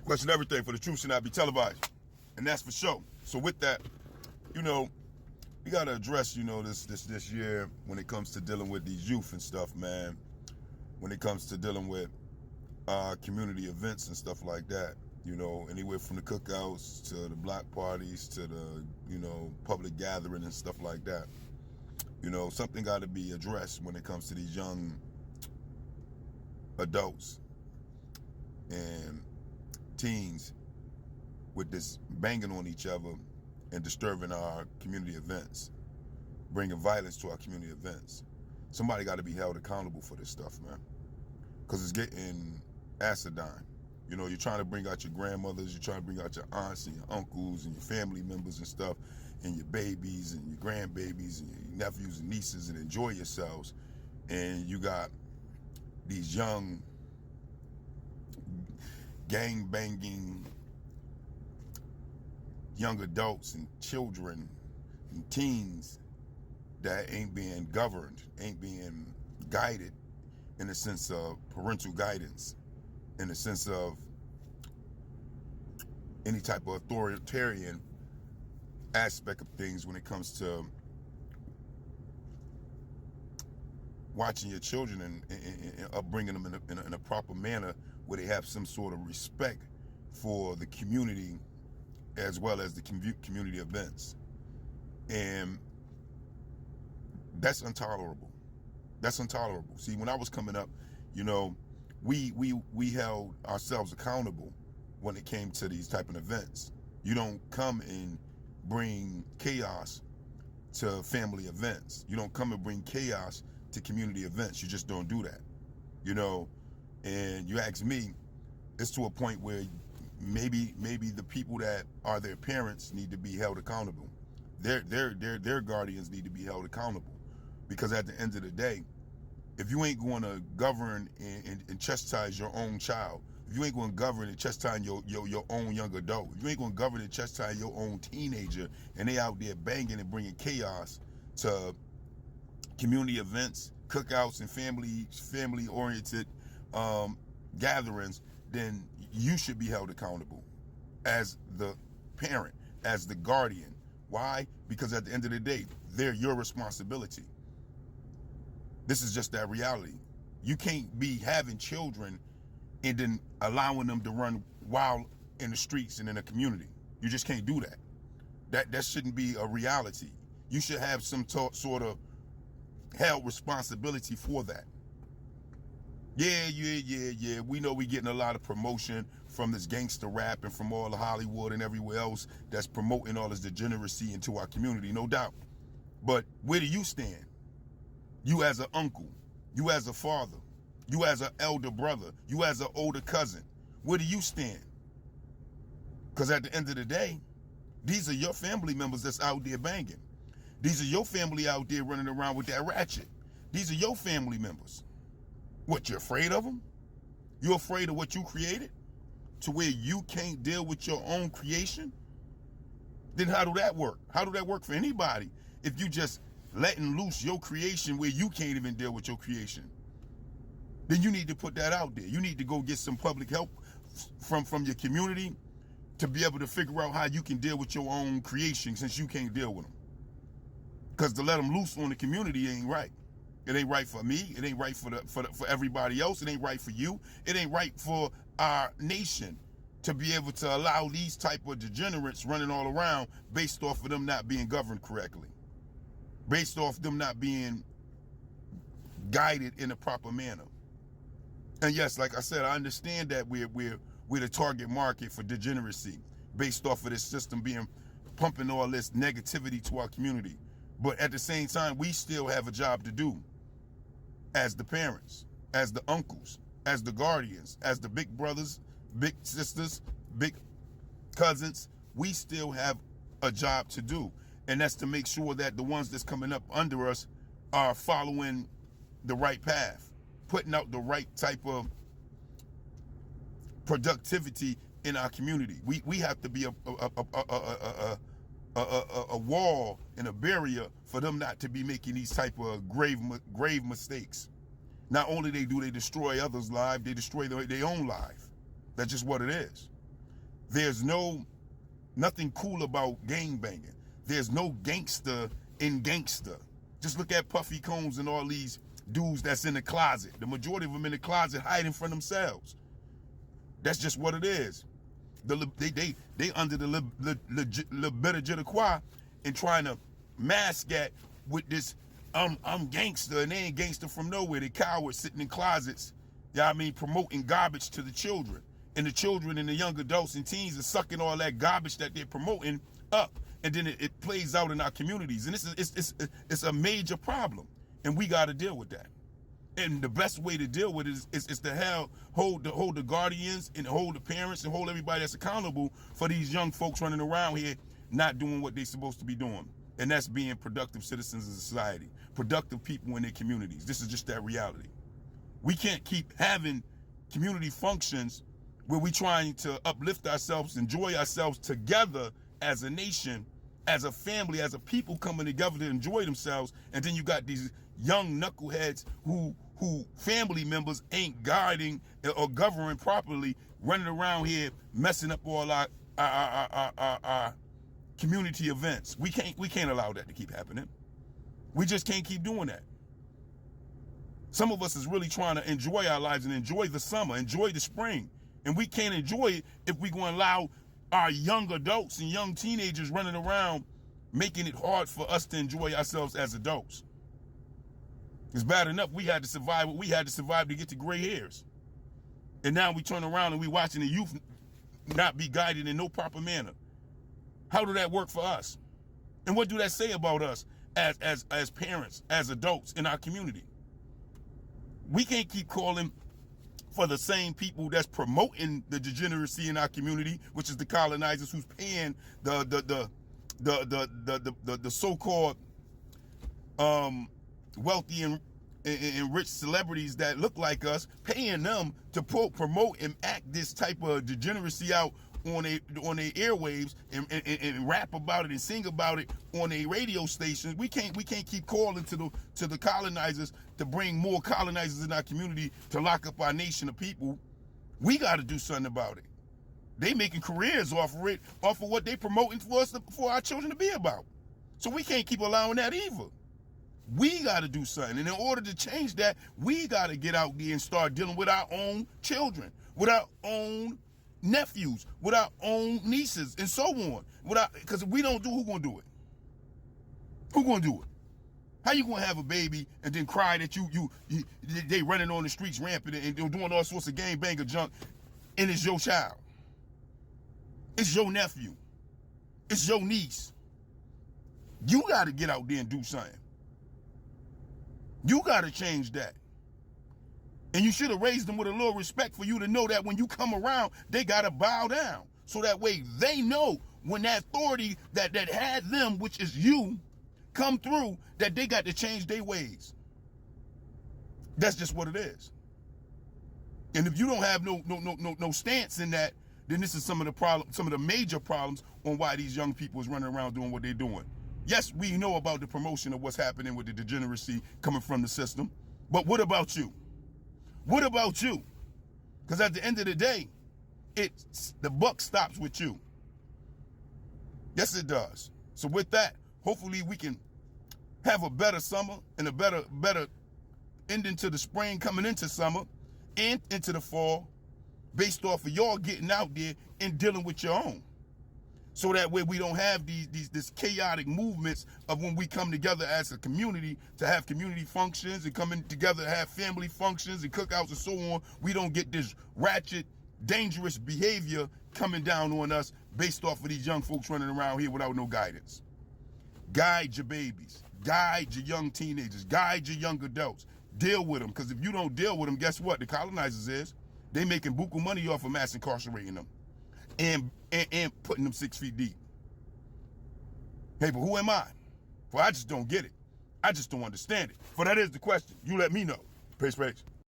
Question everything, for the truth should not be televised. And that's for sure. So with that, you know, we gotta address, you know, this year when it comes to dealing with these youth and stuff, man. When it comes to dealing with community events and stuff like that. You know, anywhere from the cookouts to the block parties to the, you know, public gathering and stuff like that. You know, something got to be addressed when it comes to these young adults and teens with this banging on each other and disturbing our community events, bringing violence to our community events. Somebody got to be held accountable for this stuff, man, because it's getting acidine. You know, you're trying to bring out your grandmothers, you're trying to bring out your aunts and your uncles and your family members and stuff, and your babies and your grandbabies and your nephews and nieces, and enjoy yourselves. And you got these young gang banging young adults and children and teens that ain't being governed, ain't being guided in the sense of parental guidance, in the sense of any type of authoritarian aspect of things when it comes to watching your children and upbringing them in a proper manner where they have some sort of respect for the community as well as the community events. And that's intolerable. That's intolerable. See, when I was coming up, you know, we held ourselves accountable when it came to these type of events. You don't come and bring chaos to family events. You don't come and bring chaos to community events. You just don't do that, you know. And you ask me, it's to a point where maybe the people that are their parents need to be held accountable. Their guardians need to be held accountable, because at the end of the day, if you ain't going to govern and chastise your own child, if you ain't going to govern and chastise your own young adult, if you ain't going to govern and chastise your own teenager, and they out there banging and bringing chaos to community events, cookouts, and family-oriented gatherings, then you should be held accountable as the parent, as the guardian. Why? Because at the end of the day, they're your responsibility. This is just that reality. You can't be having children and then allowing them to run wild in the streets and in the community. You just can't do that. That shouldn't be a reality. You should have some sort of held responsibility for that. Yeah. We know we getting a lot of promotion from this gangster rap and from all the Hollywood and everywhere else that's promoting all this degeneracy into our community, no doubt. But where do you stand? You as an uncle, you as a father, you as an elder brother, you as an older cousin, where do you stand? Because at the end of the day, these are your family members that's out there banging. These are your family out there running around with that ratchet. These are your family members. What, you're afraid of them? You're afraid of what you created to where you can't deal with your own creation? Then how do that work? How do that work for anybody if you just letting loose your creation where you can't even deal with your creation? Then you need to put that out there. You need to go get some public help from your community to be able to figure out how you can deal with your own creation, since you can't deal with them. Because to let them loose on the community ain't right. It ain't right for me. It ain't right for everybody else. It ain't right for you. It ain't right for our nation to be able to allow these type of degenerates running all around based off of them not being governed correctly, based off them not being guided in a proper manner. And yes, like I said, I understand that we're the target market for degeneracy based off of this system being pumping all this negativity to our community. But at the same time, we still have a job to do as the parents, as the uncles, as the guardians, as the big brothers, big sisters, big cousins. We still have a job to do. And that's to make sure that the ones that's coming up under us are following the right path, putting out the right type of productivity in our community. We have to be a wall and a barrier for them not to be making these type of grave mistakes. Not only do they destroy others' lives, they destroy their own life. That's just what it is. There's nothing cool about gang banging. There's no gangster in gangster. Just look at Puffy Combs and all these dudes that's in the closet. The majority of them in the closet hiding from themselves. That's just what it is. They under the le better jitterquois and trying to mask at with this I'm gangster, and they ain't gangster from nowhere. They cowards sitting in closets, you know what I mean, promoting garbage to the children. And the children and the young adults and teens are sucking all that garbage that they're promoting up. And then it plays out in our communities. And it's a major problem. And we got to deal with that. And the best way to deal with it is to hold the guardians and hold the parents and hold everybody that's accountable for these young folks running around here not doing what they're supposed to be doing. And that's being productive citizens of society, productive people in their communities. This is just that reality. We can't keep having community functions where we're trying to uplift ourselves, enjoy ourselves together as a nation, as a family, as a people coming together to enjoy themselves. And then you got these young knuckleheads who family members ain't guarding or governing properly, running around here messing up all our community events. We can't allow that to keep happening. We just can't keep doing that. Some of us is really trying to enjoy our lives and enjoy the summer, enjoy the spring. And we can't enjoy it if we're going to allow our young adults and young teenagers running around making it hard for us to enjoy ourselves as adults. It's bad enough we had to survive what we had to survive to get to gray hairs. And now we turn around and we watching the youth not be guided in no proper manner. How do that work for us? And what do that say about us as parents, as adults in our community? We can't keep calling for the same people that's promoting the degeneracy in our community, which is the colonizers who's paying the so-called wealthy and rich celebrities that look like us, paying them to promote and act this type of degeneracy out on their airwaves and rap about it and sing about it on a radio stations. We can't keep calling to the colonizers to bring more colonizers in our community to lock up our nation of people. We got to do something about it. They making careers off of what they promoting for our children to be about. So we can't keep allowing that either. We got to do something. And in order to change that, we got to get out there and start dealing with our own children, with our own nephews, with our own nieces, and so on. Because if we don't do, who gonna do it? Who gonna do it? How you gonna have a baby and then cry that they running on the streets rampant and doing all sorts of gang banger junk, and it's your child? It's your nephew. It's your niece. You got to get out there and do something. You got to change that. And you should have raised them with a little respect for you to know that when you come around, they got to bow down. So that way they know when that authority that had them, which is you, come through, that they got to change their ways. That's just what it is. And if you don't have no stance in that, then this is some of the major problems on why these young people is running around doing what they're doing. Yes, we know about the promotion of what's happening with the degeneracy coming from the system, but what about you? What about you? Because at the end of the day, the buck stops with you. Yes, it does. So with that, hopefully we can have a better summer and a better ending to the spring, coming into summer and into the fall, based off of y'all getting out there and dealing with your own. So that way we don't have these chaotic movements of when we come together as a community to have community functions and coming together to have family functions and cookouts and so on. We don't get this ratchet, dangerous behavior coming down on us based off of these young folks running around here without no guidance. Guide your babies. Guide your young teenagers. Guide your young adults. Deal with them, because if you don't deal with them, guess what? The colonizers is. They making buku money off of mass incarcerating them. And putting them 6 feet deep. Hey, but who am I? Well, I just don't get it. I just don't understand it. But that is the question. You let me know. Peace, peace.